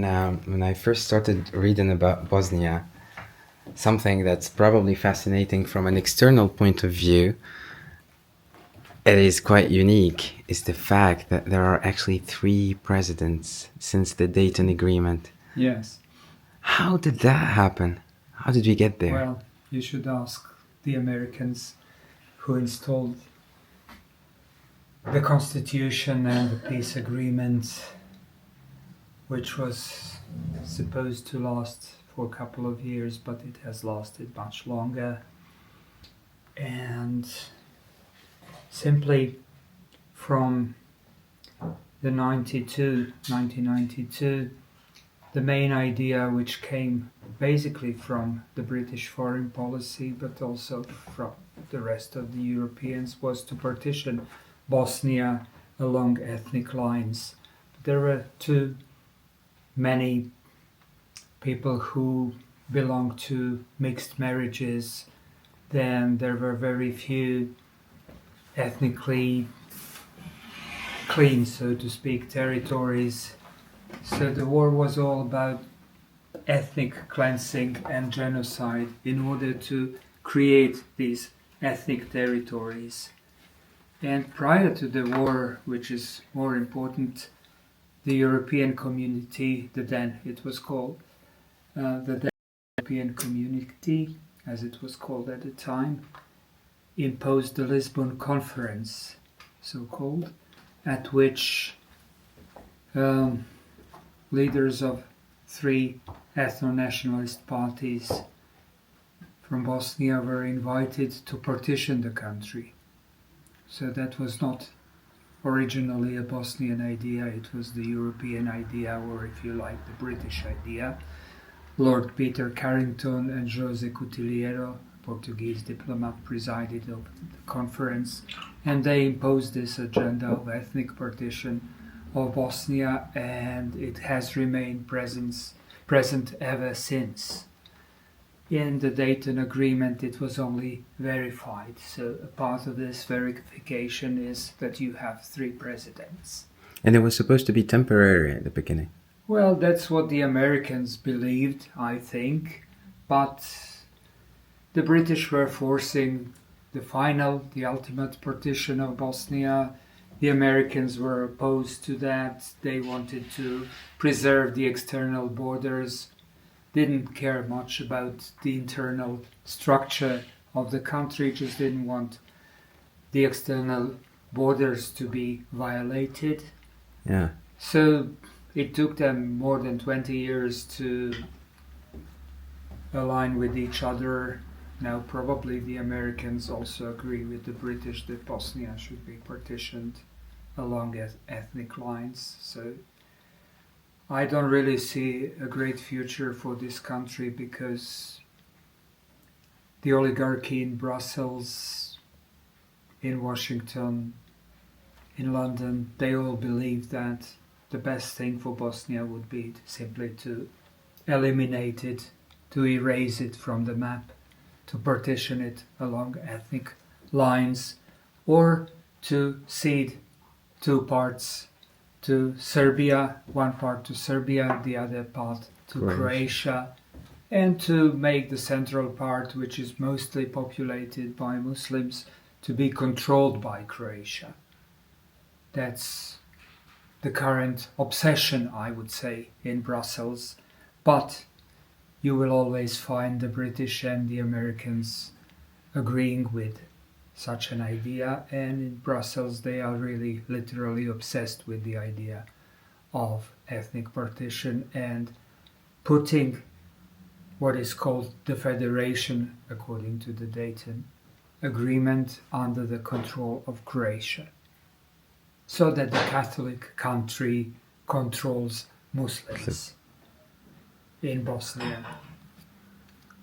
When I first started reading about Bosnia, something that's probably fascinating from an external point of view, it is quite unique, is the fact that there are actually three presidents since the Dayton Agreement. Yes. How did that happen? How did we get there? Well, you should ask the Americans who installed the Constitution and the peace agreement, which was supposed to last for a couple of years, but it has lasted much longer. And simply from the 1992, the main idea, which came basically from the British foreign policy, but also from the rest of the Europeans, was to partition Bosnia along ethnic lines. There were too many people who belonged to mixed marriages. Then there were very few ethnically clean, so to speak, territories. So the war was all about ethnic cleansing and genocide in order to create these ethnic territories. And prior to the war, which is more important, the European community, then it was called, the European community, as it was called at the time, imposed the Lisbon Conference, so-called, at which leaders of three ethno-nationalist parties from Bosnia were invited to partition the country. So that was not originally a Bosnian idea, it was the European idea, or if you like, the British idea. Lord Peter Carrington and José Coutilheiro, Portuguese diplomat, presided over the conference, and they imposed this agenda of ethnic partition of Bosnia, and it has remained present ever since. In the Dayton Agreement, it was only verified, so a part of this verification is that you have three presidents. And it was supposed to be temporary at the beginning. Well, that's what the Americans believed, I think, but the British were forcing the ultimate partition of Bosnia. The Americans were opposed to that. They wanted to preserve the external borders, didn't care much about the internal structure of the country, just didn't want the external borders to be violated. Yeah. So it took them more than 20 years to align with each other. Now probably the Americans also agree with the British that Bosnia should be partitioned along ethnic lines. So I don't really see a great future for this country because the oligarchy in Brussels, in Washington, in London, they all believe that the best thing for Bosnia would be simply to eliminate it, to erase it from the map, to partition it along ethnic lines, or to cede two parts to Serbia, one part to Serbia, the other part to Croatia, and to make the central part, which is mostly populated by Muslims, to be controlled by Croatia. That's the current obsession, I would say, in Brussels. But you will always find the British and the Americans agreeing with such an idea, and in Brussels they are really literally obsessed with the idea of ethnic partition and putting what is called the Federation, according to the Dayton Agreement, under the control of Croatia, so that the Catholic country controls Muslims in Bosnia.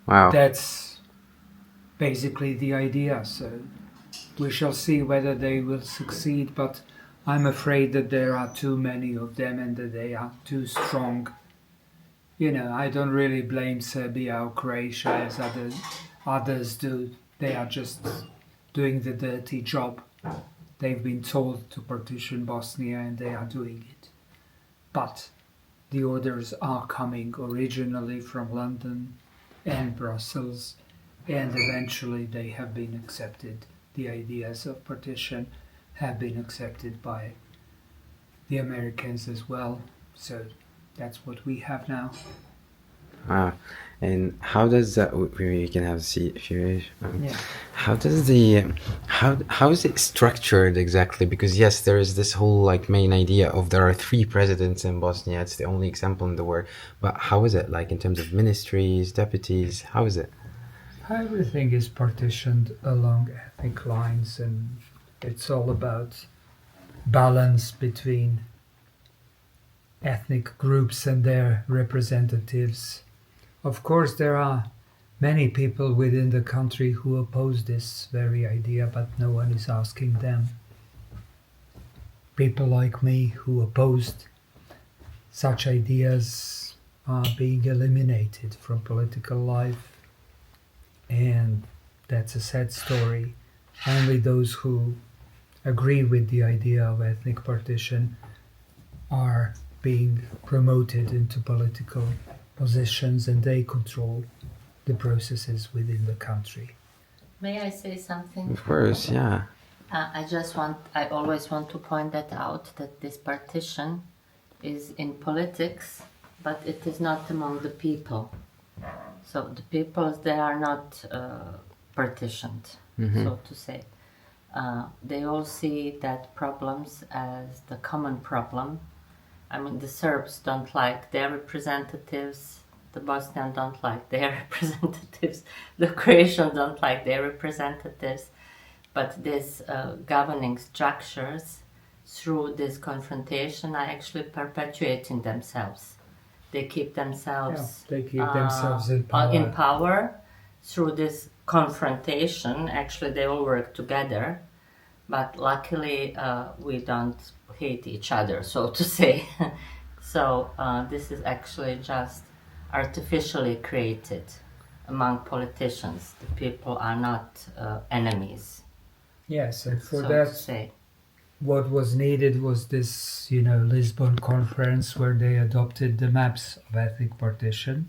Wow. That's basically the idea, so we shall see whether they will succeed, but I'm afraid that there are too many of them and that they are too strong. You know, I don't really blame Serbia or Croatia as others do. They are just doing the dirty job. They've been told to partition Bosnia and they are doing it. But the orders are coming originally from London and Brussels, and eventually they have been accepted. The ideas of partition have been accepted by the Americans as well. So that's what we have now. And how does that? We can have a seat if you wish. Yeah. How does the how is it structured exactly? Because yes, there is this whole like main idea of there are 3 presidents in Bosnia. It's the only example in the world. But how is it like in terms of ministries, deputies? How is it? Everything is partitioned along ethnic lines, and it's all about balance between ethnic groups and their representatives. Of course, there are many people within the country who oppose this very idea, but no one is asking them. People like me who opposed such ideas are being eliminated from political life, and that's a sad story. Only those who agree with the idea of ethnic partition are being promoted into political positions, and they control the processes within the country. May I say something? Of course, yeah. I always want to point that out, that this partition is in politics, but it is not among the people. So the people, they are not partitioned, so to say. They all see that problems as the common problem. I mean, the Serbs don't like their representatives, the Bosnians don't like their representatives, the Croatians don't like their representatives, but these governing structures, through this confrontation, are actually perpetuating themselves. They keep themselves, in power through this confrontation. Actually, they all work together, but luckily we don't hate each other, so to say. So this is actually just artificially created among politicians. The people are not enemies. Yes, and for so that, to say. What was needed was this, Lisbon conference where they adopted the maps of ethnic partition.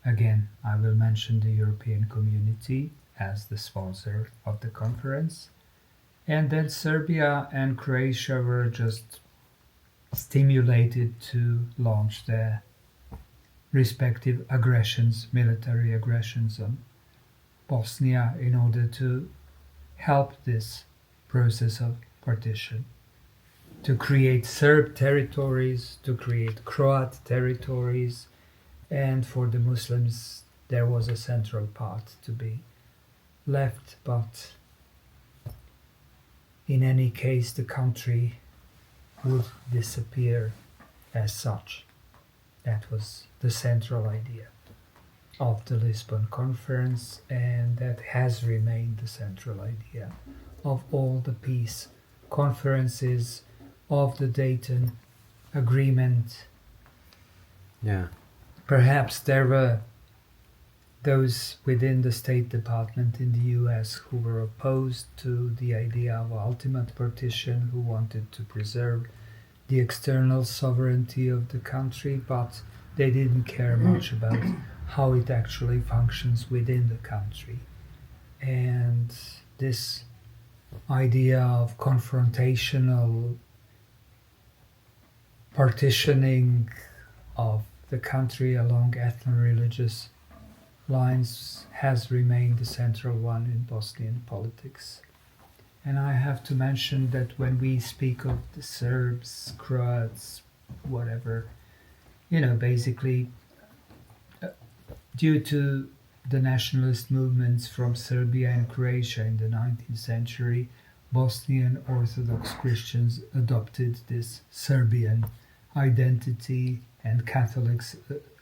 Again, I will mention the European Community as the sponsor of the conference. And then Serbia and Croatia were just stimulated to launch their respective aggressions, military aggressions on Bosnia, in order to help this process of partition, to create Serb territories, to create Croat territories, and for the Muslims there was a central part to be left, but in any case the country would disappear as such. That was the central idea of the Lisbon Conference, and that has remained the central idea of all the peace conferences, of the Dayton Agreement. Yeah. Perhaps there were those within the State Department in the US who were opposed to the idea of ultimate partition, who wanted to preserve the external sovereignty of the country, but they didn't care much about how it actually functions within the country. And this idea of confrontational partitioning of the country along ethno-religious lines has remained the central one in Bosnian politics. And I have to mention that when we speak of the Serbs, Croats, whatever, basically due to the nationalist movements from Serbia and Croatia in the 19th century, Bosnian Orthodox Christians adopted this Serbian identity, and Catholics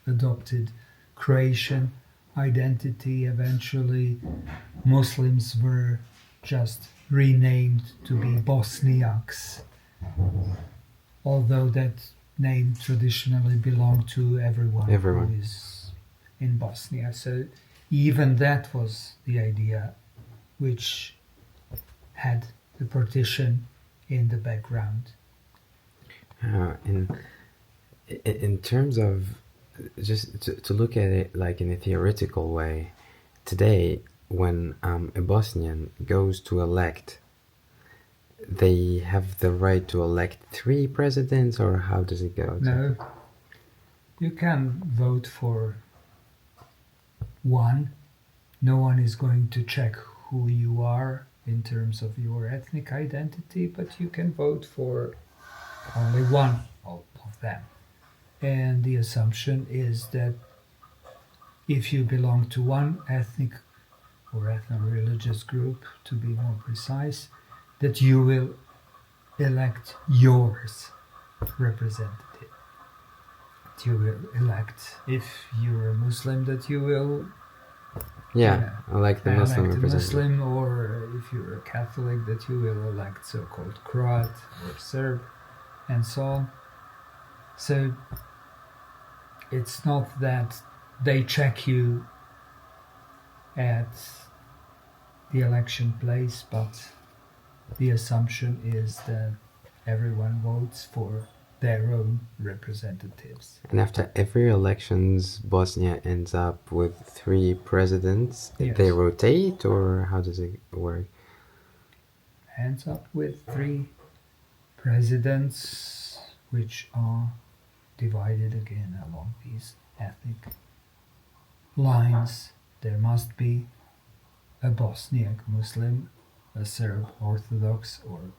adopted Croatian identity. Eventually, Muslims were just renamed to be Bosniaks, although that name traditionally belonged to everyone. Who is in Bosnia. So even that was the idea which had the partition in the background. In terms of just to look at it like in a theoretical way, today when a Bosnian goes to elect, they have the right to elect 3 presidents, or how does it go? No, you can vote for one. No one is going to check who you are in terms of your ethnic identity, but you can vote for only one of them. And the assumption is that if you belong to one ethnic or ethno-religious group, to be more precise, that you will elect yours representative. That you will elect, if you're a Muslim, that you will elect the Muslim elect a representative. Muslim, or if you're a Catholic, that you will elect so-called Croat or Serb, and so on. So it's not that they check you at the election place, but the assumption is that everyone votes for their own representatives. And after every elections, Bosnia ends up with 3 presidents. Yes. They rotate, or how does it work? Ends up with 3 presidents, which are divided again along these ethnic lines. There must be a Bosniak Muslim, a Serb Orthodox, or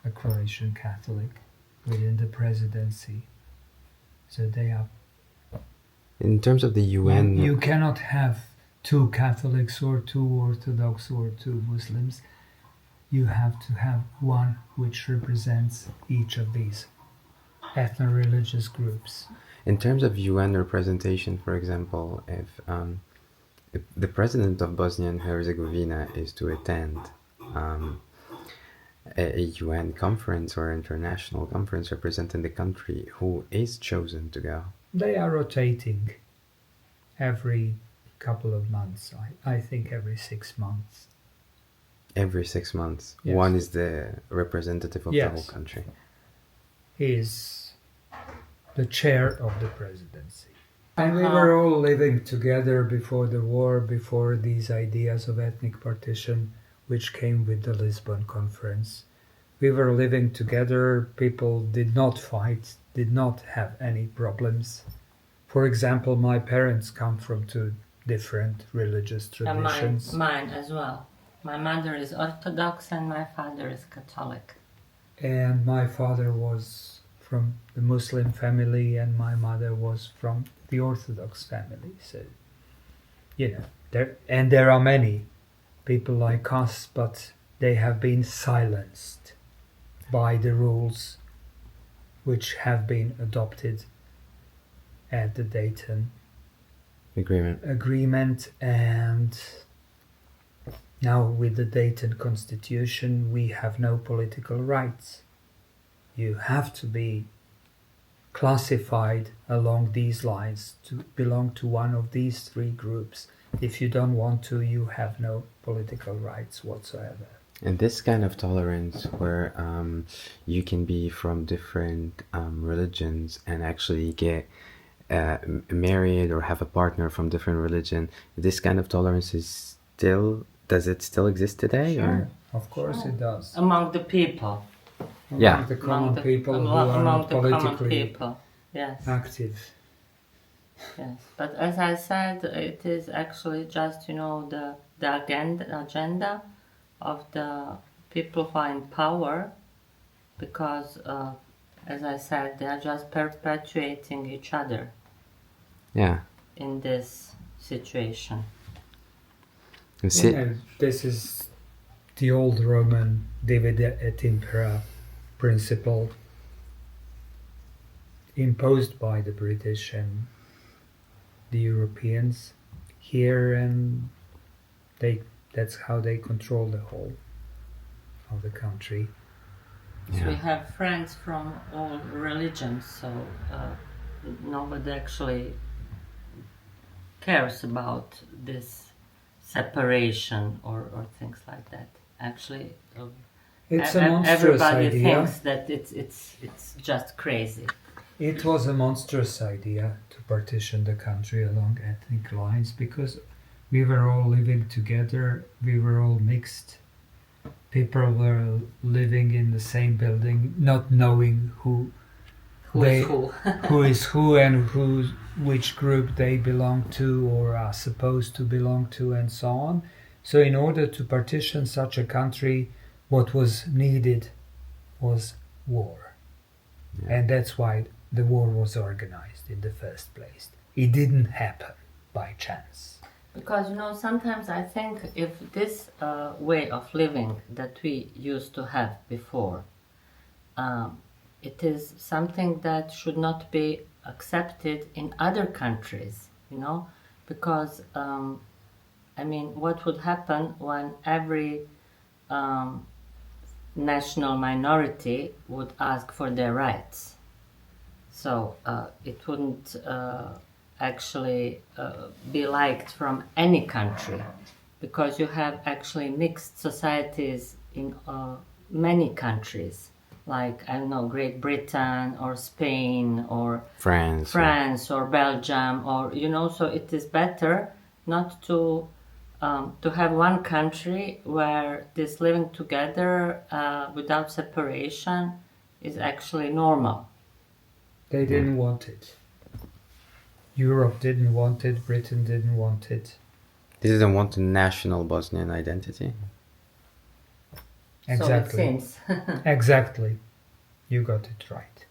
a Croatian Catholic within the presidency. So they are. In terms of the UN, You cannot have 2 Catholics or 2 Orthodox or 2 Muslims. You have to have one which represents each of these ethno-religious groups. in terms of UN representation, for example, if the president of Bosnia and Herzegovina is to attend a UN conference or international conference representing the country, who is chosen to go? They are rotating every couple of months. I think every 6 months. Every 6 months, Yes. one is the representative of the Yes. whole country. He is the chair of the presidency. And we were all living together before the war, before these ideas of ethnic partition, which came with the Lisbon Conference. We were living together, people did not fight, did not have any problems. For example, my parents come from 2 different religious And traditions. mine as well. My mother is Orthodox and my father is Catholic. And my father was from the Muslim family and my mother was from the Orthodox family. So, there are many people like us, but they have been silenced by the rules which have been adopted at the Dayton Agreement, and now with the Dayton Constitution we have no political rights. You have to be classified along these lines to belong to one of these 3 groups. If you don't want to, you have no political rights whatsoever. And this kind of tolerance, where you can be from different religions and actually get married or have a partner from different religion, this kind of tolerance is does it still exist today? Or? Of course it does. Among the people. Yeah. The common people who among are not the common politically people. Yes. active. Yes, but as I said, it is actually just the agenda of the people who are in power, because as I said, they are just perpetuating each other. Yeah. In this situation. This is the old Roman divide et impera principle imposed by the British and the Europeans here, and that's how they control the whole of the country. So we have friends from all religions, so nobody actually cares about this separation or things like that. Actually, It's a monstrous Everybody idea. thinks that it's just crazy. It was a monstrous idea to partition the country along ethnic lines because we were all living together, we were all mixed. People were living in the same building, not knowing who Is who? who is who and which group they belong to or are supposed to belong to and so on. So in order to partition such a country, what was needed was war. Yeah. And that's why the war was organized in the first place. It didn't happen by chance. Because sometimes I think if this way of living that we used to have before, it is something that should not be accepted in other countries, because what would happen when every national minority would ask for their rights? So it wouldn't actually be liked from any country, because you have actually mixed societies in many countries, like Great Britain or Spain or France or Belgium, or so it is better not to have one country where this living together without separation is actually normal. They didn't want it. Europe didn't want it, Britain didn't want it. They didn't want a national Bosnian identity. Exactly. So it seems. Exactly. You got it right.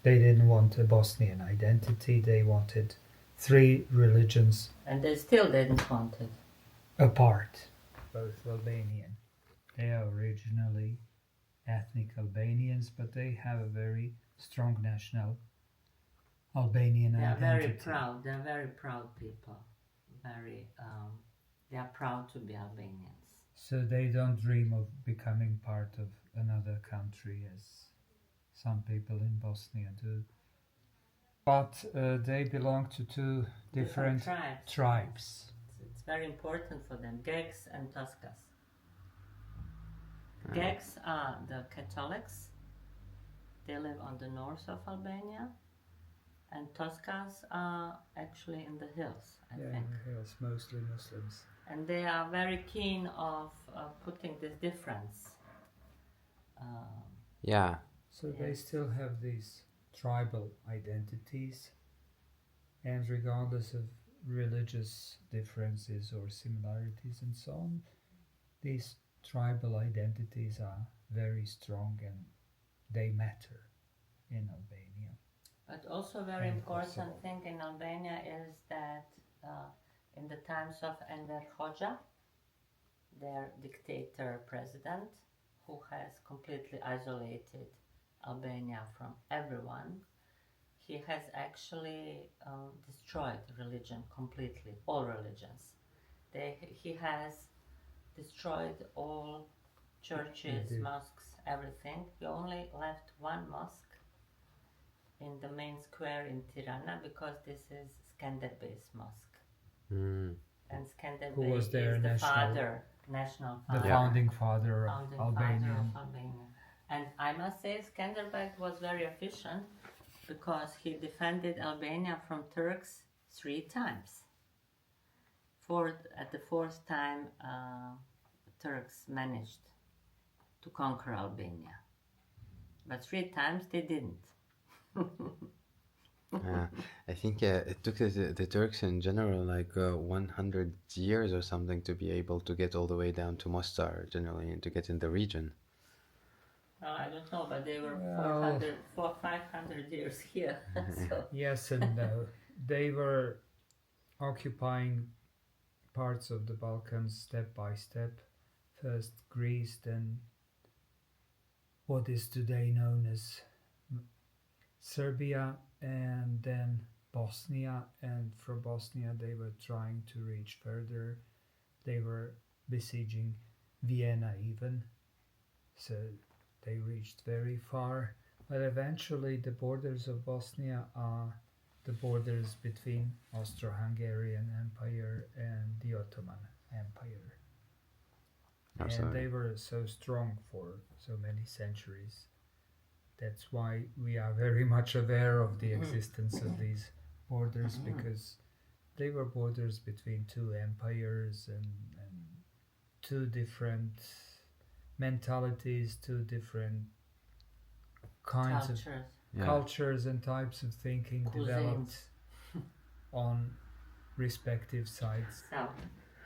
They didn't want a Bosnian identity, they wanted 3 religions. And they still didn't want it. Apart. Both Albanian. They are originally ethnic Albanians, but they have a very strong national Albanian identity. They are very proud people. They are proud to be Albanians. So they don't dream of becoming part of another country as some people in Bosnia do. But they belong to 2 different tribes. It's very important for them, Gecs and Toscas. Gecs are the Catholics. They live on the north of Albania. And Toscas are actually in the hills, I think. In the hills, mostly Muslims. And they are very keen of putting this difference. So they still have these tribal identities, and regardless of religious differences or similarities and so on, these tribal identities are very strong and they matter in Albania. But also very important thing in Albania is that in the times of Enver Hoxha, their dictator president, who has completely isolated Albania from everyone, he has actually destroyed religion completely, all religions. He has destroyed all churches, mosques, everything. He only left one mosque in the main square in Tirana, because this is Skanderbey's mosque. And Skanderbey is the national father. The founding father of Albania. And I must say Skanderbeg was very efficient, because he defended Albania from Turks 3 times. At the 4th time, Turks managed to conquer Albania. But 3 times they didn't. I think it took the Turks in general like 100 years or something to be able to get all the way down to Mostar generally and to get in the region. I don't know, but they were 500 years here. So. Yes and no. They were occupying parts of the Balkans step by step. First Greece, then what is today known as Serbia, and then Bosnia, and from Bosnia they were trying to reach further. They were besieging Vienna even, so they reached very far, but eventually the borders of Bosnia are the borders between Austro-Hungarian Empire and the Ottoman Empire. And Absolutely. they were so strong for so many centuries. That's why we are very much aware of the existence of these borders, because they were borders between two empires and two different mentalities, two different kinds of Cultures. Yeah. cultures and types of thinking Cuisines. developed on respective sides. So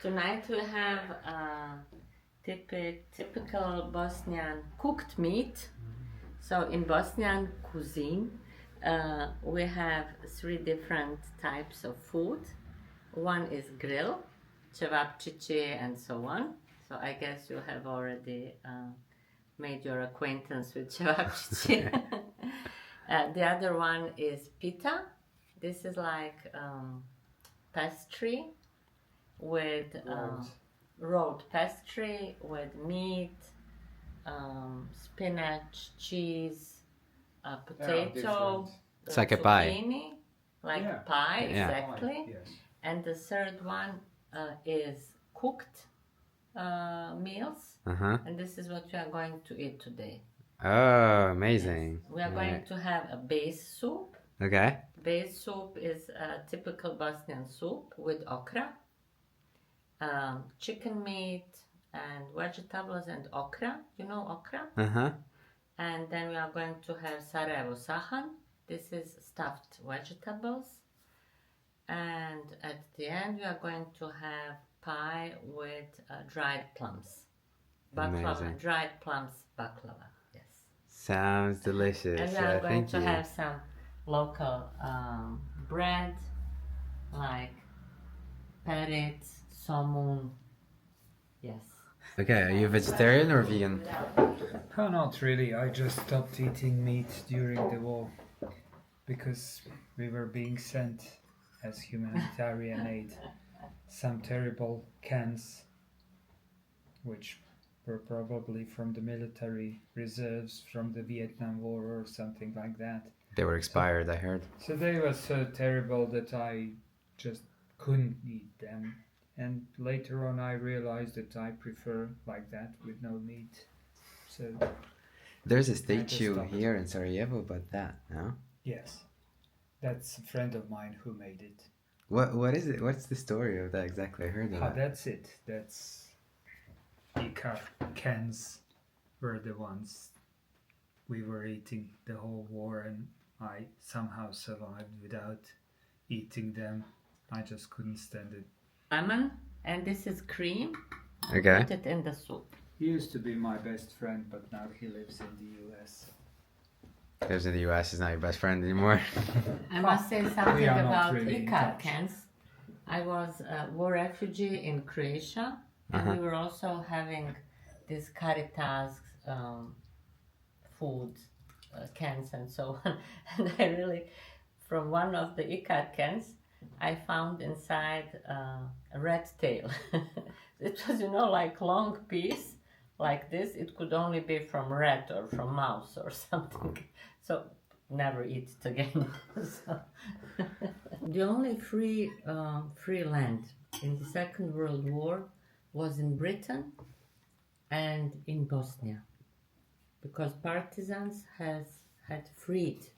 tonight we have typical Bosnian cooked meat. So in Bosnian cuisine, we have 3 different types of food. One is grill, cevapcici, and so on. So I guess you have already made your acquaintance with cevapcici. The other one is pita. This is like pastry with rolled pastry with meat, spinach, cheese, potato, It's like a pie. zucchini, like Yeah. pie, Yeah. exactly. Yes. And the third one is cooked meals, and this is what we are going to eat today. Oh, amazing. We are going to have a base soup. Okay. Base soup is a typical Bosnian soup with okra, chicken meat, and vegetables and okra. You know okra? Uh-huh. And then we are going to have Sarajevo sahan. This is stuffed vegetables. And at the end, we are going to have pie with dried plums. Baklava, Amazing. dried plums baklava. Yes. Sounds delicious. And we are going Thank to you. have some local bread, like perit, somun. Yes. Okay, are you vegetarian or vegan? Oh, not really. I just stopped eating meat during the war because we were being sent as humanitarian aid some terrible cans, which were probably from the military reserves from the Vietnam War or something like that. They were expired, I heard. So they were so terrible that I just couldn't eat them. And later on I realized that I prefer like that with no meat. So There's a just statue stopped. here in Sarajevo about that, no? yes, that's a friend of mine who made it. What is it? What's the story of that exactly? I heard of that. That's it. That's Icar cans were the ones we were eating the whole war, and I somehow survived without eating them. I just couldn't stand it. Lemon, and this is cream. Okay. Put it in the soup. He used to be my best friend, but now he lives in the US. Lives in the US, is not your best friend anymore. I must say something We are not about really in Icar touch. cans. I was a war refugee in Croatia, and we were also having these Caritas food cans and so on. And I really, from one of the Icar cans, I found inside a rat tail. It was, like long piece, like this. It could only be from rat or from mouse or something. So never eat it again. So, the only free land in the Second World War was in Britain and in Bosnia, because partisans had freed,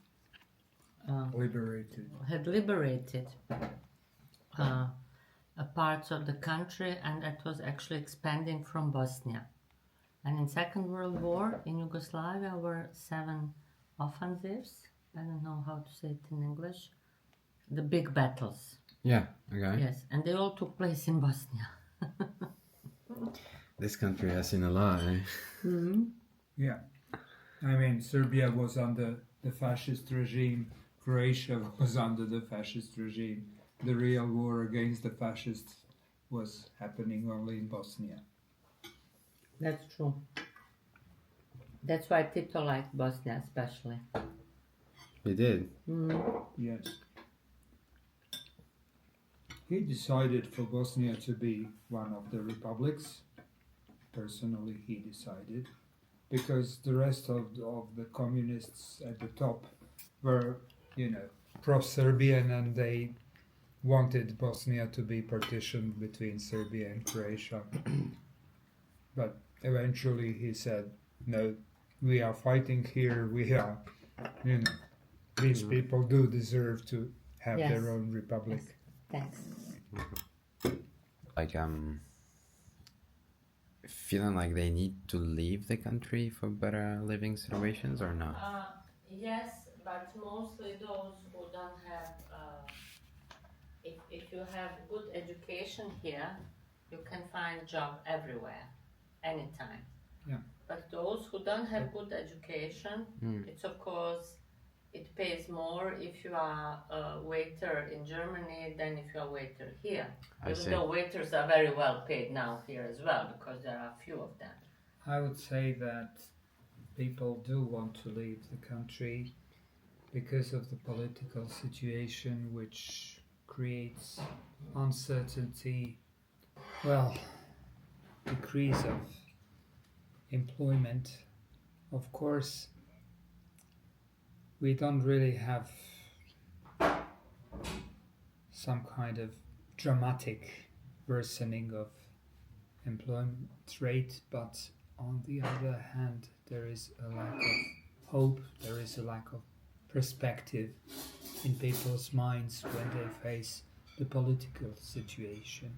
Liberated. a parts of the country, and that was actually expanding from Bosnia. And in Second World War in Yugoslavia were 7 offensives. I don't know how to say it in English. The big battles. Yeah, okay. Yes, and they all took place in Bosnia. This country has seen a lot, eh? Yeah. I mean, Serbia was under the fascist regime. Croatia was under the fascist regime. The real war against the fascists was happening only in Bosnia. That's true. That's why Tito liked Bosnia especially. You did? Yes. He decided for Bosnia to be one of the republics. Personally, he decided. Because the rest of the communists at the top were, pro-Serbian, and they wanted Bosnia to be partitioned between Serbia and Croatia. But eventually he said, no, we are fighting here, these people do deserve to have Yes. their own republic. Yes. Thanks. Like feeling like they need to leave the country for better living situations or not? Yes, but mostly those who don't have. If you have good education here, you can find job everywhere, anytime. Yeah. But those who don't have good education, it's of course, it pays more if you are a waiter in Germany than if you are a waiter here. I Even see. though waiters are very well paid now here as well, because there are few of them. I would say that people do want to leave the country because of the political situation, which creates uncertainty, decrease of employment. Of course, we don't really have some kind of dramatic worsening of employment rate, but on the other hand, there is a lack of hope, there is a lack of perspective in people's minds when they face the political situation.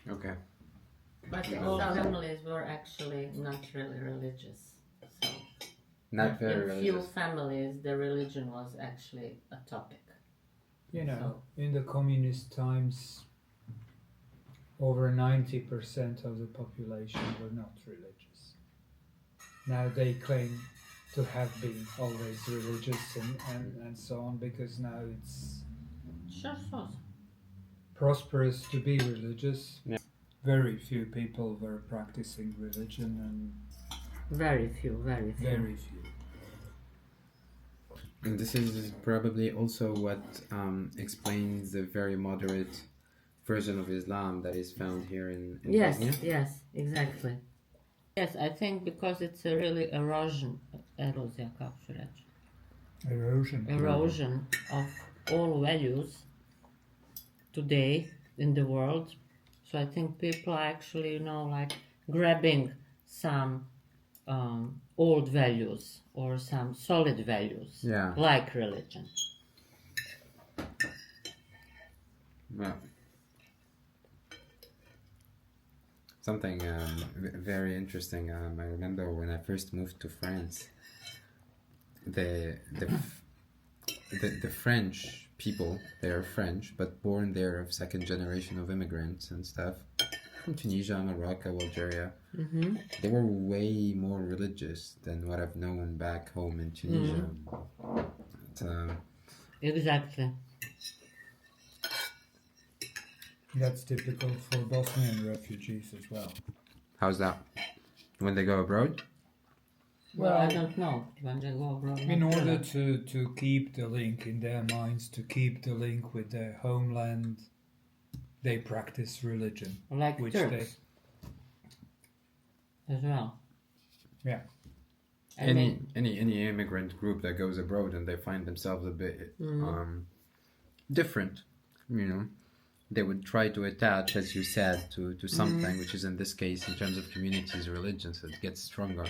Okay. But all families were actually not really religious. So Not very in few religious. families, the religion was actually a topic. In the communist times, over 90% of the population were not religious. Now they claim to have been always religious and so on, because now it's Sure. prosperous to be religious. Yeah. Very few people were practicing religion, and Very few. very few. And this is probably also what explains the very moderate version of Islam that is found here in Bosnia. Yes, exactly. Yes, I think because it's a really erozija, kako ću reći? Erosion of all values today in the world. So I think people are actually, like grabbing some old values or some solid values, like religion. Yeah. Something very interesting. I remember when I first moved to France, the French people, they are French, but born there of second generation of immigrants and stuff from Tunisia, Morocco, Algeria. Mm-hmm. They were way more religious than what I've known back home in Tunisia. Exactly. That's typical for Bosnian refugees as well. How's that? When they go abroad? Well, I don't know when they go abroad. In order to keep the link in their minds, to keep the link with their homeland, they practice religion. Like which Turks as well. Yeah. Any immigrant group that goes abroad and they find themselves a bit different, they would try to attach, as you said, to something, which is in this case, in terms of communities, religion, so it gets stronger.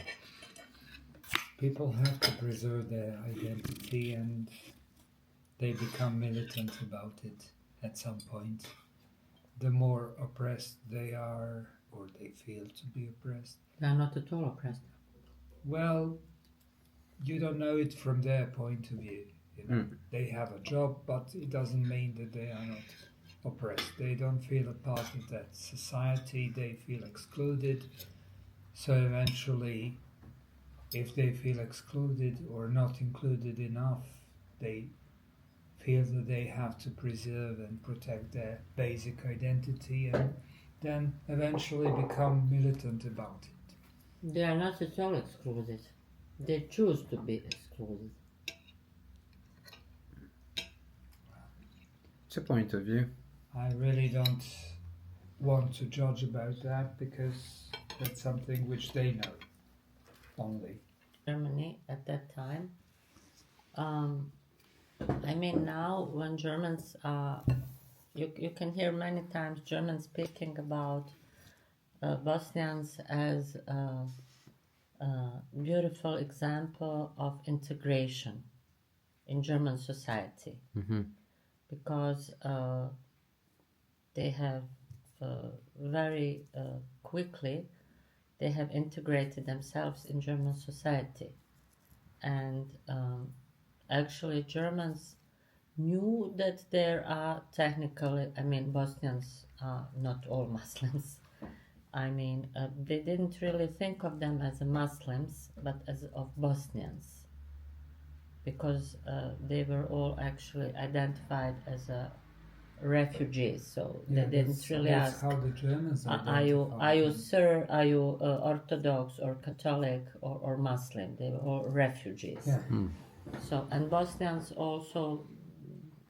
People have to preserve their identity, and they become militant about it at some point. The more oppressed they are, or they feel to be oppressed. They are not at all oppressed. Well, you don't know it from their point of view. They have a job, but it doesn't mean that they are not oppressed. They don't feel a part of that society. They feel excluded. So eventually, if they feel excluded or not included enough, they feel that they have to preserve and protect their basic identity, and then eventually become militant about it. They are not at all excluded. They choose to be excluded. It's a point of view. I really don't want to judge about that, because that's something which they know only. Germany at that time. Now when Germans you can hear many times Germans speaking about Bosnians as a beautiful example of integration in German society, because they have very quickly they have integrated themselves in German society, and actually Germans knew that there are technically, I mean, Bosnians are not all Muslims. I mean, they didn't really think of them as Muslims, but as of Bosnians, because they were all actually identified as refugees. So they didn't really that's ask, how the Germans are you sir, are you Orthodox or Catholic or Muslim? They were all refugees. Yeah. So, and Bosnians also,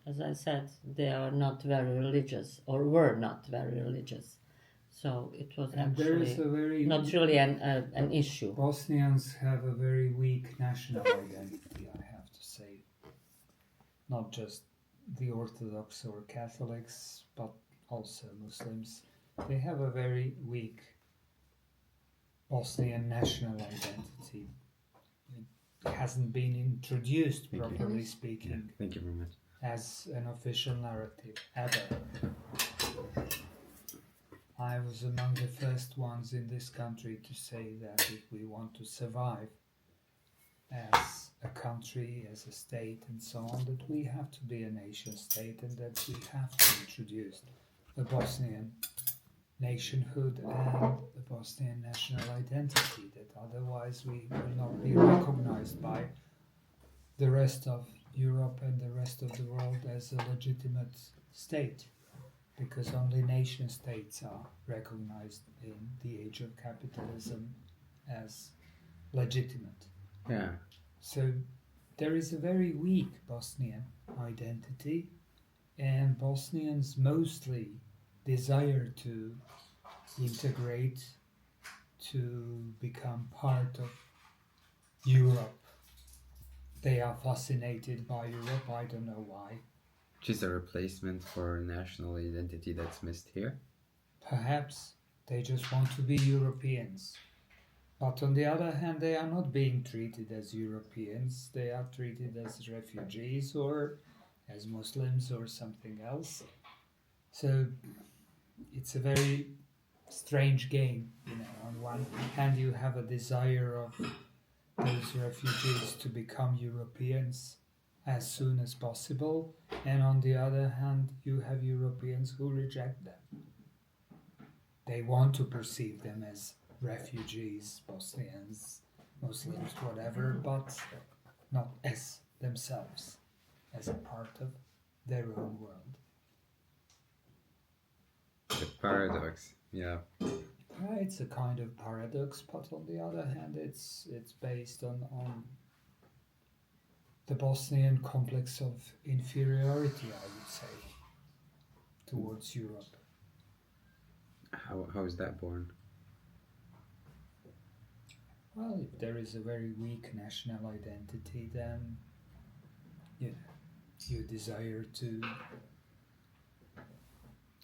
as I said, they are not very religious, or were not very religious. So it was And there is actually a very not really an issue. Bosnians have a very weak national identity, I have to say. Not just the Orthodox or Catholics, but also Muslims. They have a very weak Bosnian national identity. It hasn't been introduced, Thank you. properly speaking, Thank you very much. as an official narrative ever. I was among the first ones in this country to say that if we want to survive as a country, as a state, and so on, that we have to be a nation state and that we have to introduce a Bosnian nationhood and a Bosnian national identity, that otherwise we will not be recognized by the rest of Europe and the rest of the world as a legitimate state, because only nation states are recognized in the age of capitalism as legitimate. Yeah. So there is a very weak Bosnian identity, and Bosnians mostly desire to integrate, to become part of Europe. They are fascinated by Europe, I don't know why. Which is a replacement for national identity that's missed here. Perhaps they just want to be Europeans. But on the other hand, they are not being treated as Europeans. They are treated as refugees or as Muslims or something else. So it's a very strange game. You know, on one hand, you have a desire of those refugees to become Europeans as soon as possible, and on the other hand, you have Europeans who reject them. They want to perceive them as refugees, Bosnians, Muslims, whatever, but not as themselves, as a part of their own world. The paradox. Yeah. It's a kind of paradox, but on the other hand, it's based on the Bosnian complex of inferiority, I would say, towards Europe. How is that born? Well, if there is a very weak national identity, then you desire to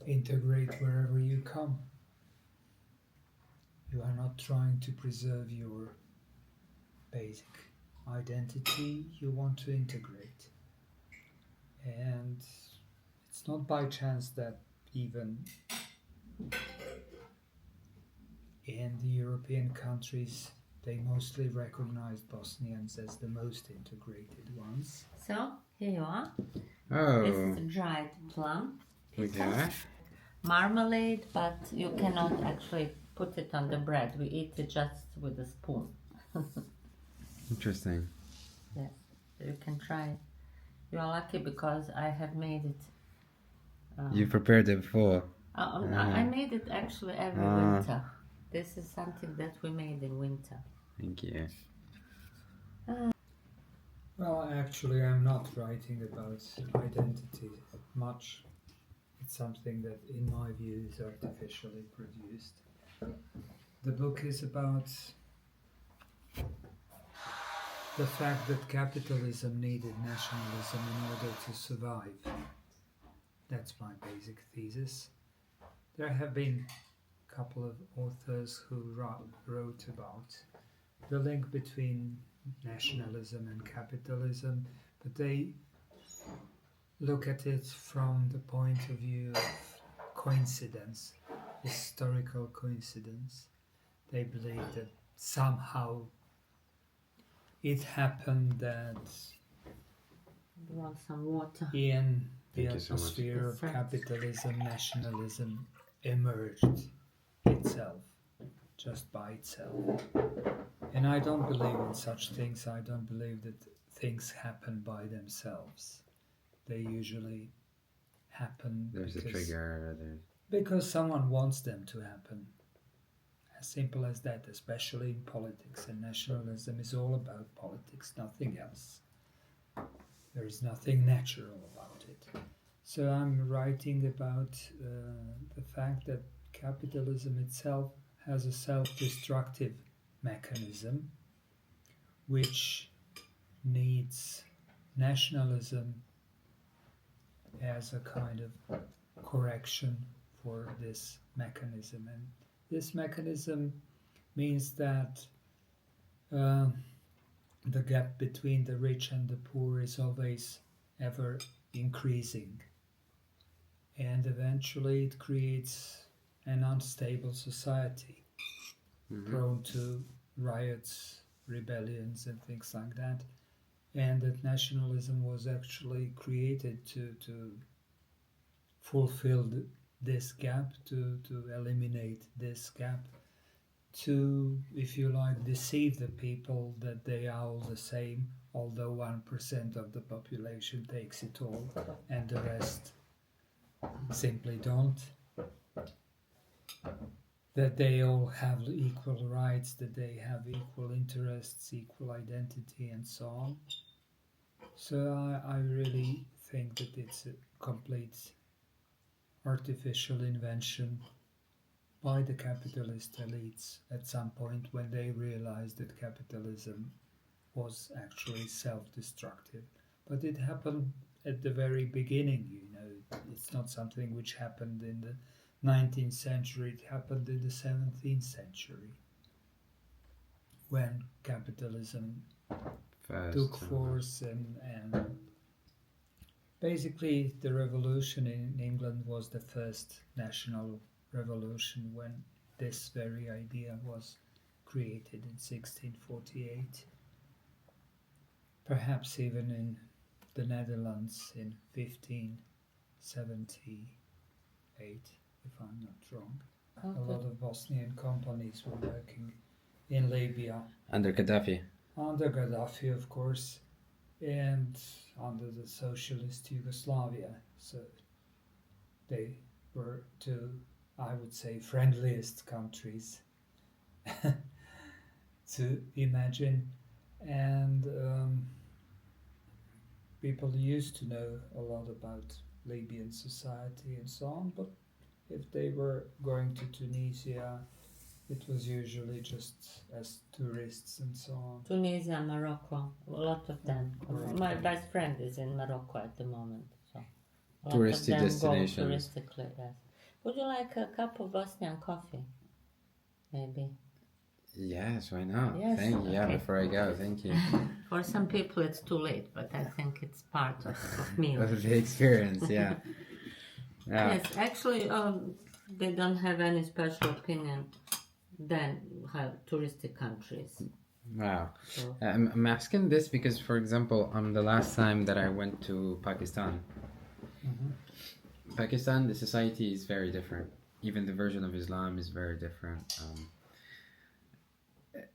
integrate wherever you come. You are not trying to preserve your basic identity, you want to integrate. And it's not by chance that even in the European countries, they mostly recognized Bosnians as the most integrated ones. So here you are. Oh. This is a dried plum. Okay. Marmalade, but you cannot actually put it on the bread. We eat it just with a spoon. Interesting. Yes, you can try it. You are lucky because I have made it. You prepared it before. I made it actually every winter. This is something that we made in winter. Thank you. Well, actually, I'm not writing about identity much. It's something that, in my view, is artificially produced. The book is about the fact that capitalism needed nationalism in order to survive. That's my basic thesis. There have been couple of authors who wrote about the link between nationalism and capitalism, but they look at it from the point of view of coincidence, historical coincidence. They believe that somehow it happened that You want some water? in the Thank you so much. atmosphere of Yes, sir. capitalism, nationalism emerged itself, just by itself. And I don't believe in such things. I don't believe that things happen by themselves. They usually happen There's a trigger. because someone wants them to happen. As simple as that, especially in politics. And nationalism is all about politics, nothing else. There is nothing natural about it. So I'm writing about the fact that capitalism itself has a self-destructive mechanism which needs nationalism as a kind of correction for this mechanism. And this mechanism means that the gap between the rich and the poor is always ever increasing. And eventually it creates an unstable society, prone to riots, rebellions, and things like that. And that nationalism was actually created to fulfill this gap, to eliminate this gap, to, if you like, deceive the people that they are all the same, although 1% of the population takes it all and the rest simply don't. That they all have equal rights, that they have equal interests, equal identity, and so on. So I really think that it's a complete artificial invention by the capitalist elites at some point when they realized that capitalism was actually self-destructive. But it happened at the very beginning, you know. It's not something which happened in the 19th century, it happened in the 17th century when capitalism took force and basically the revolution in England was the first national revolution when this very idea was created in 1648. Perhaps even in the Netherlands in 1578, if I'm not wrong. A lot of Bosnian companies were working in Libya. Under Gaddafi. Under Gaddafi, of course, and under the socialist Yugoslavia. So they were two, I would say, friendliest countries to imagine. And people used to know a lot about Libyan society and so on, but if they were going to Tunisia, it was usually just as tourists and so on. Tunisia, Morocco, a lot of them. My best friend is in Morocco at the moment, so a lot Touristy of them destinations. go touristically. Yes. Would you like a cup of Bosnian coffee? Maybe. Yes, why not? Yes, Thank you. Yeah, okay. before I go, thank you. For some people, it's too late, but I think it's part of meal. Of the experience, yeah. Yeah. Yes, actually, they don't have any special opinion than how touristic countries. Wow. So, I'm asking this because, for example, the last time that I went to Pakistan, Pakistan, the society is very different. Even the version of Islam is very different.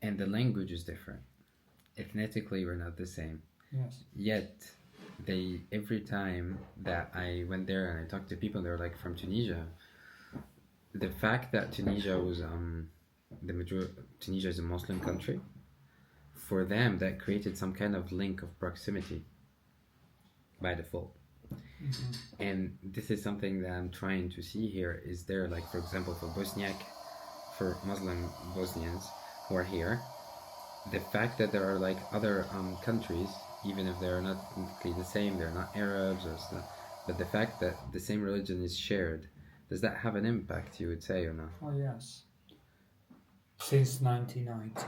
And the language is different. Ethnically, we're not the same. Yes. Yet, every time that I went there and I talked to people, they were like from Tunisia. The fact that Tunisia was Tunisia is a Muslim country. For them, that created some kind of link of proximity by default. And this is something that I'm trying to see here. Is there, like, for example, for Bosniak, for Muslim Bosnians who are here, the fact that there are like other countries, even if they're not completely the same, they're not Arabs or stuff, but the fact that the same religion is shared Does that have an impact, you would say, or not? Oh yes. Since 1990,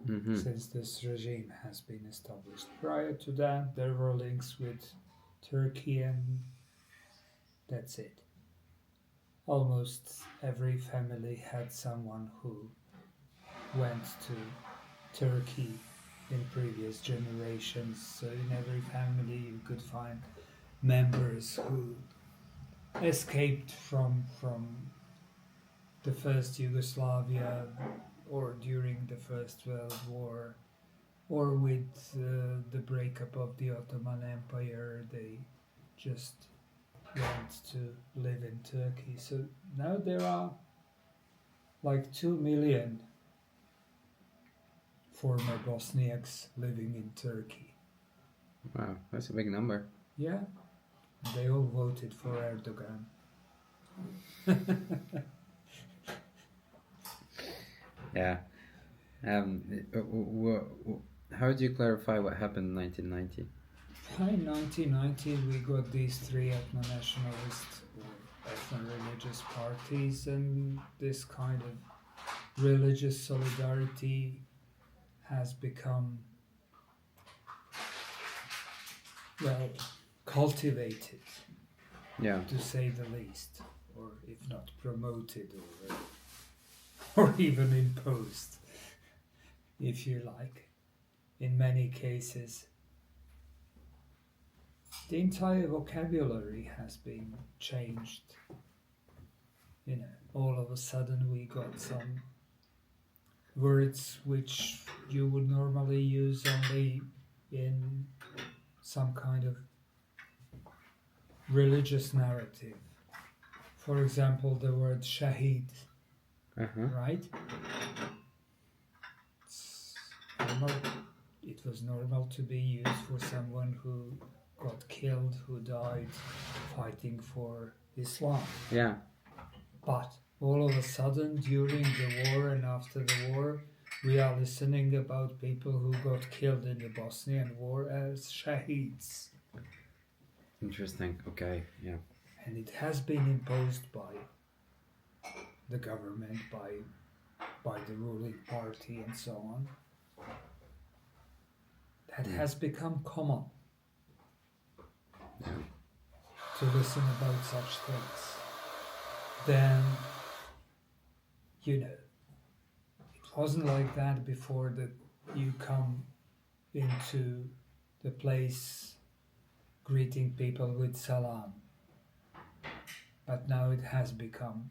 Mm-hmm. since this regime has been established. Prior to that, there were links with Turkey, and that's it. Almost every family had someone who went to Turkey in previous generations. So in every family you could find members who escaped from the first Yugoslavia, or during the First World War, or with the breakup of the Ottoman Empire, they just went to live in Turkey. So now there are like 2 million former Bosniaks living in Turkey. Wow, that's a big number. Yeah, they all voted for Erdogan. Yeah. How do you clarify what happened in 1990? In 1990, we got these 3 ethno-nationalist or ethno-religious parties, and this kind of religious solidarity has become, well, cultivated, Yeah. to say the least, or if not promoted, or even imposed, if you like. In many cases, the entire vocabulary has been changed. You know, all of a sudden we got some words which you would normally use only in some kind of religious narrative. For example, the word shahid, Uh-huh. right? It was normal to be used for someone who got killed, who died fighting for Islam. Yeah. But all of a sudden, during the war and after the war, we are listening about people who got killed in the Bosnian War as shaheeds. Interesting. Okay. Yeah. And it has been imposed by the government, by the ruling party and so on. That has become common, Yeah. to listen about such things. Then, you know, it wasn't like that before, that you come into the place greeting people with salam. But now it has become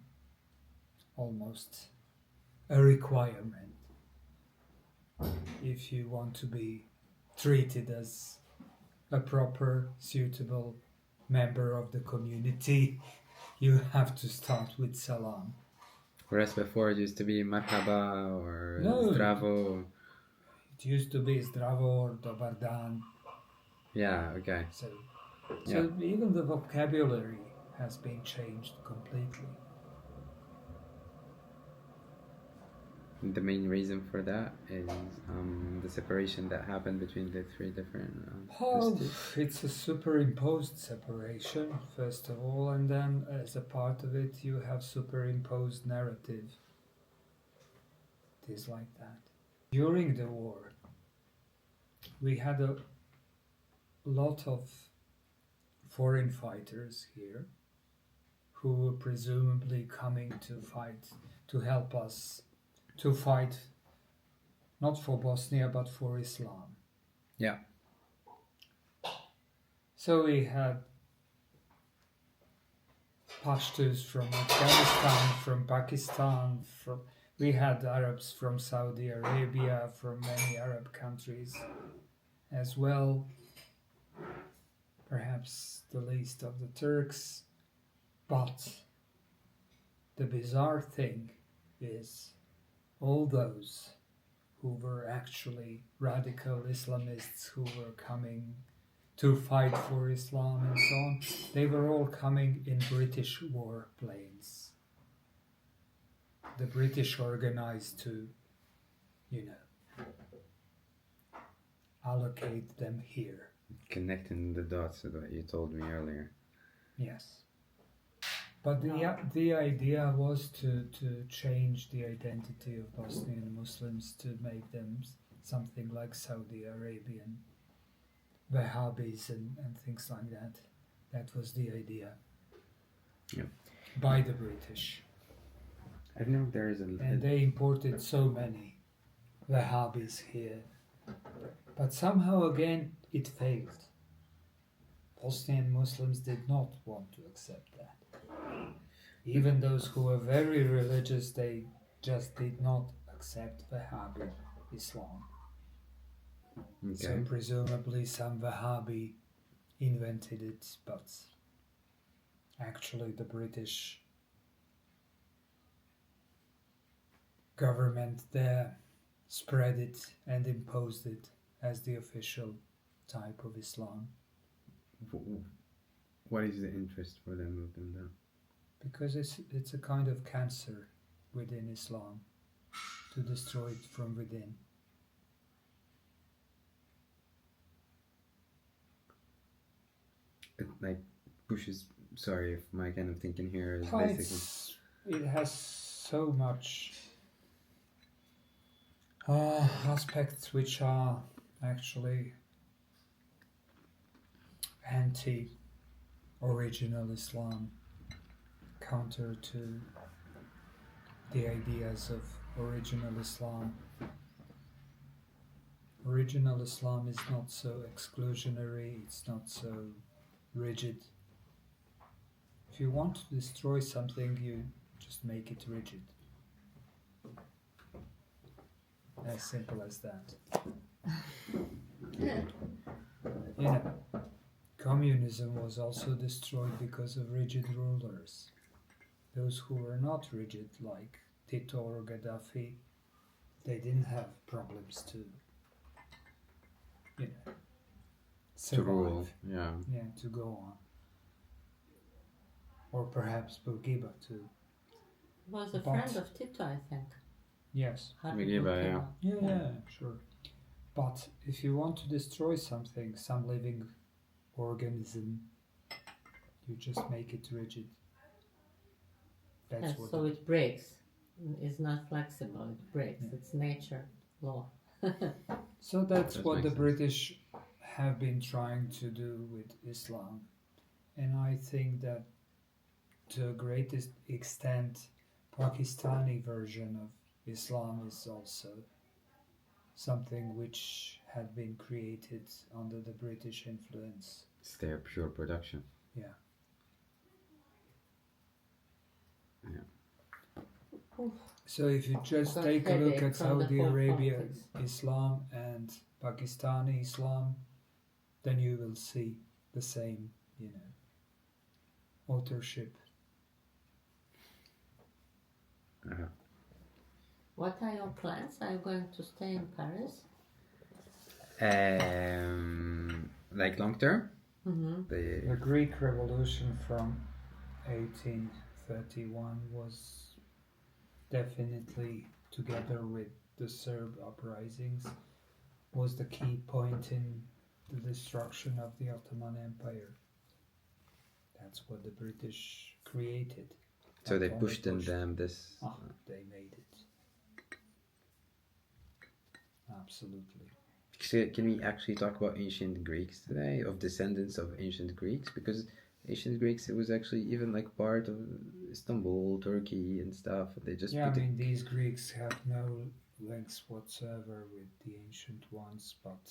almost a requirement if you want to be treated as a proper, suitable member of the community. You have to start with salam. Whereas before it used to be marhaba or No. zdravo. It used to be zdravo or dobar dan. Yeah. Okay. So Yeah. even the vocabulary has been changed completely. The main reason for that is the separation that happened between the 3 different. It's a superimposed separation, first of all, and then as a part of it, you have superimposed narrative. It is like that. During the war, we had a lot of foreign fighters here who were presumably coming to fight, to help us to fight not for Bosnia but for Islam. Yeah. So we had Pashtus from Afghanistan, from Pakistan, we had Arabs from Saudi Arabia, from many Arab countries as well. Perhaps the least of the Turks. But the bizarre thing is, all those who were actually radical Islamists who were coming to fight for Islam and so on, they were all coming in British warplanes. The British organized to, allocate them here. Connecting the dots with what you told me earlier. Yes. But the idea was to change the identity of Bosnian Muslims to make them something like Saudi Arabian Wahhabis and things like that. That was the idea. Yeah. By the British. I know there is And they imported so many Wahhabis here. But somehow again it failed. Bosnian Muslims did not want to accept that. Even those who were very religious, they just did not accept Wahhabi Islam. Okay. So presumably some Wahhabi invented it, but actually the British government there spread it and imposed it as the official type of Islam. What is the interest for them of them though? Because it's a kind of cancer within Islam, to destroy it from within. It like pushes. Sorry if my kind of thinking here is basically. It has so much aspects which are actually anti-original Islam, counter to the ideas of original Islam. Original Islam is not so exclusionary, it's not so rigid. If you want to destroy something, you just make it rigid. As simple as that. You know, communism was also destroyed because of rigid rulers. Those who were not rigid, like Tito or Gaddafi, they didn't have problems to, you know, survive. To rule, yeah. Yeah, to go on. Or perhaps Bourguiba too. Was a friend of Tito, I think. Yes. Bourguiba, yeah. Yeah, sure. But if you want to destroy something, some living organism, you just make it rigid. That's Yes, what so it breaks. It's not flexible, it breaks. It's nature law. So that's That what the makes sense. British have been trying to do with Islam. And I think that to a greatest extent, Pakistani version of Islam is also something which had been created under the British influence. It's their pure production. Yeah. Yeah. So if you just Got take a look headache at from the Saudi whole Arabia politics. Islam and Pakistani Islam, then you will see the same, you know, authorship. Uh-huh. What What are your plans? Are you going to stay in Paris? Like long term? Mm-hmm. The Greek Revolution from 1831 was definitely, together with the Serb uprisings, was the key point in the destruction of the Ottoman Empire. That's what the British created. So they Not only pushed in them this. They made it. Absolutely. So can we actually talk about ancient Greeks today, of descendants of ancient Greeks? Because ancient Greeks, it was actually even like part of Istanbul, Turkey, and stuff. They just Yeah, I put mean, these Greeks have no links whatsoever with the ancient ones, but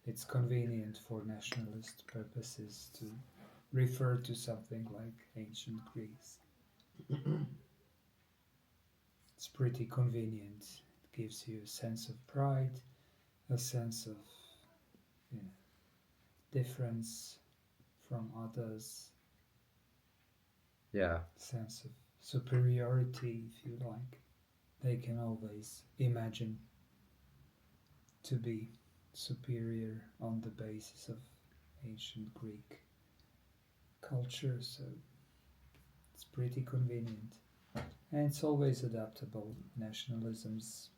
it's convenient for nationalist purposes to refer to something like ancient Greeks. It's pretty convenient. It gives you a sense of pride, a sense of, you know, difference from others, yeah, sense of superiority, if you like. They can always imagine to be superior on the basis of ancient Greek culture, so it's pretty convenient. And it's always adaptable, nationalisms,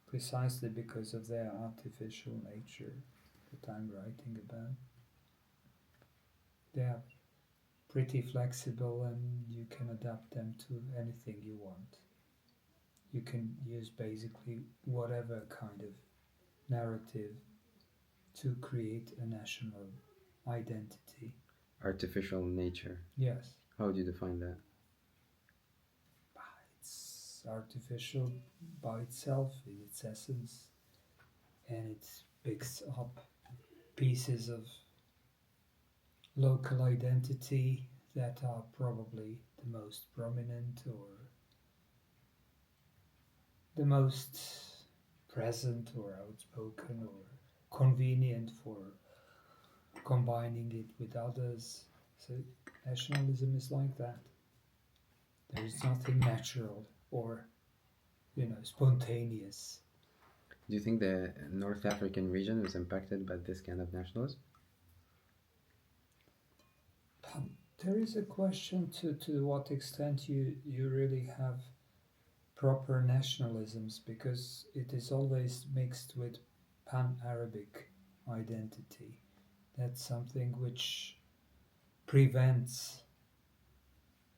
precisely because of their artificial nature that I'm writing about. They are pretty flexible, and you can adapt them to anything you want. You can use basically whatever kind of narrative to create a national identity. Artificial nature. Yes. How do you define that? It's artificial by itself, in its essence, and it picks up pieces of local identity that are probably the most prominent or the most present or outspoken or convenient for combining it with others. So nationalism is like that. There is nothing natural or, spontaneous. Do you think the North African region was impacted by this kind of nationalism? There is a question to what extent you really have proper nationalisms, because it is always mixed with pan-Arabic identity. That's something which prevents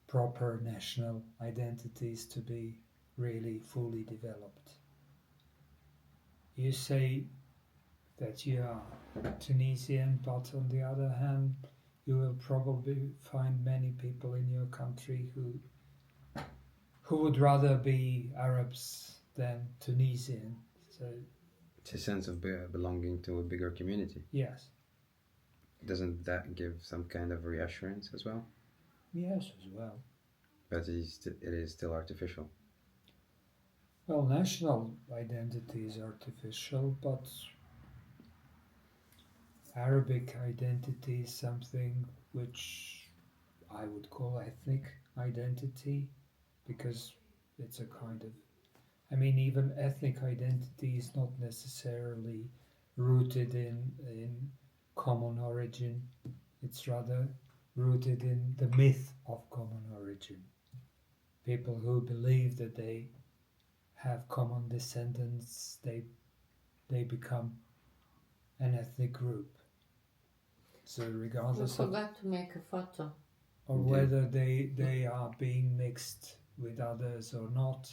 proper national identities to be really fully developed. You say that you are Tunisian, but on the other hand, you will probably find many people in your country who would rather be Arabs than Tunisian. So It's a sense of belonging to a bigger community. yes. Doesn't that give some kind of reassurance as well? Yes, as well. But it is still artificial. Well, national identity is artificial, but Arabic identity is something which I would call ethnic identity, because it's a kind of, even ethnic identity is not necessarily rooted in common origin. It's rather rooted in the myth of common origin. People who believe that they have common descendants, they become an ethnic group. So We regardless of forgot to make a photo. whether they are being mixed with others or not,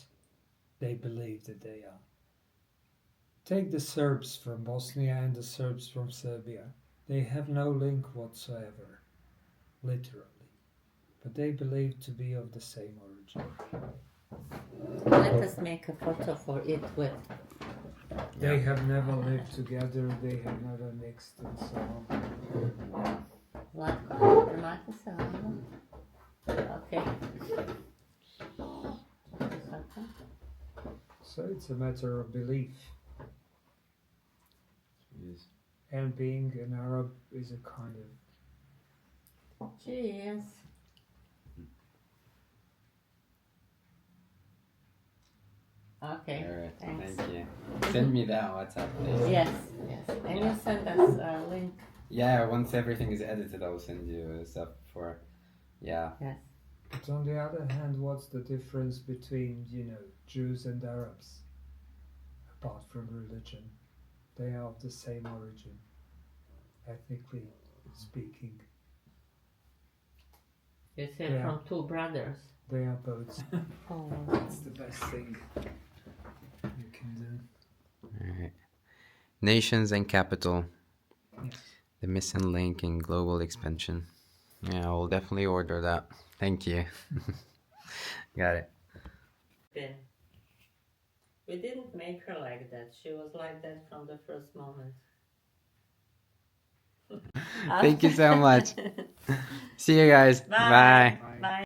they believe that they are. Take the Serbs from Bosnia and the Serbs from Serbia. They have no link whatsoever, literally. But they believe to be of the same origin. Let us make a photo for it with. They have never lived together, they have never mixed, and so on. Zlatko, primate se ovdje? Okay. So it's a matter of belief. Yes. And being an Arab is a kind of Cheers. Okay. All right. Thanks. Thank you. Send me that WhatsApp, please. Yes, yes. And you send us a link. Yeah, once everything is edited, I'll send you stuff for. Yeah. Yes. But on the other hand, what's the difference between, Jews and Arabs? Apart from religion. They are of the same origin, ethnically speaking. You said Yeah. from two brothers. They are both. Oh. That's the best thing you can do. All right. Nations and capital. Yes. The missing link in global expansion. Yeah, I'll definitely order that. Thank you. Got it. Okay. We didn't make her like that. She was like that from the first moment. Thank you so much. See you guys. Bye. Bye.